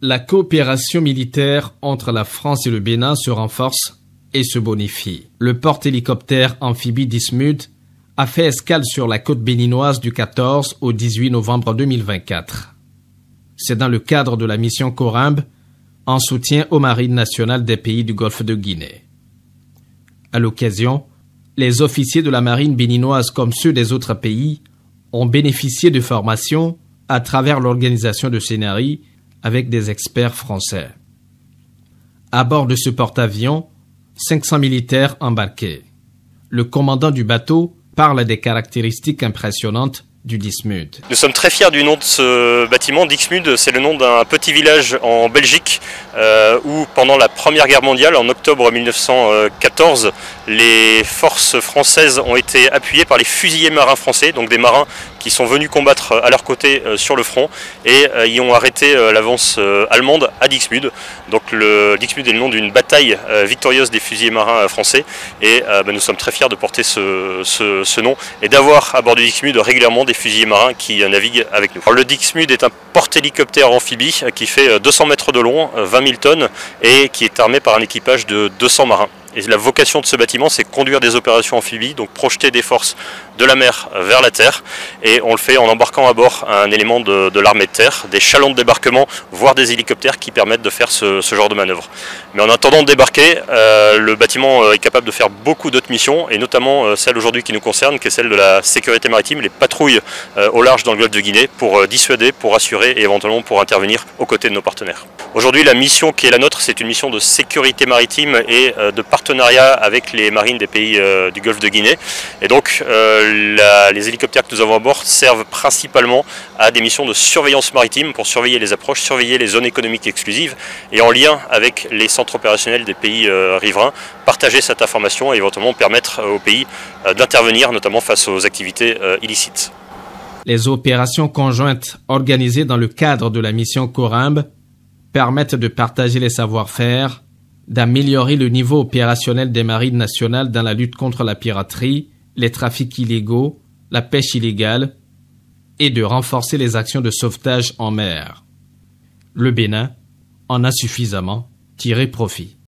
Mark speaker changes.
Speaker 1: La coopération militaire entre la France et le Bénin se renforce et se bonifie. Le porte-hélicoptère amphibie Dixmude a fait escale sur la côte béninoise du 14 au 18 novembre 2024. C'est dans le cadre de la mission Corimbe en soutien aux marines nationales des pays du Golfe de Guinée. À l'occasion, les officiers de la marine béninoise comme ceux des autres pays ont bénéficié de formations à travers l'organisation de scénarii avec des experts français. À bord de ce porte-avions, 500 militaires embarqués. Le commandant du bateau parle des caractéristiques impressionnantes du Dixmude.
Speaker 2: Nous sommes très fiers du nom de ce bâtiment. Dixmude, c'est le nom d'un petit village en Belgique où pendant la Première Guerre mondiale, en octobre 1914, les forces françaises ont été appuyées par les fusiliers marins français, donc des marins qui sont venus combattre à leur côté sur le front et y ont arrêté l'avance allemande à Dixmude. Donc le Dixmude est le nom d'une bataille victorieuse des fusiliers marins français et nous sommes très fiers de porter ce nom et d'avoir à bord du Dixmude régulièrement des fusiliers marins qui naviguent avec nous. Alors, le Dixmude est un porte-hélicoptère amphibie qui fait 200 mètres de long, 20 000 tonnes et qui est armé par un équipage de 200 marins. Et la vocation de ce bâtiment, c'est conduire des opérations amphibies, donc projeter des forces de la mer vers la terre. Et on le fait en embarquant à bord un élément de l'armée de terre, des chalands de débarquement, voire des hélicoptères qui permettent de faire ce genre de manœuvre. Mais en attendant de débarquer, le bâtiment est capable de faire beaucoup d'autres missions, et notamment celle aujourd'hui qui nous concerne, qui est celle de la sécurité maritime, les patrouilles au large dans le golfe de Guinée, pour dissuader, pour assurer et éventuellement pour intervenir aux côtés de nos partenaires. Aujourd'hui, la mission qui est la nôtre, c'est une mission de sécurité maritime et de partenariat avec les marines des pays du golfe de Guinée. Et donc les hélicoptères que nous avons à bord servent principalement à des missions de surveillance maritime pour surveiller les approches, surveiller les zones économiques exclusives et en lien avec les centres opérationnels des pays riverains, partager cette information et éventuellement permettre aux pays d'intervenir notamment face aux activités illicites.
Speaker 1: Les opérations conjointes organisées dans le cadre de la mission Corimbe permettent de partager les savoir-faire, d'améliorer le niveau opérationnel des marines nationales dans la lutte contre la piraterie, les trafics illégaux, la pêche illégale et de renforcer les actions de sauvetage en mer. Le Bénin en a suffisamment tiré profit.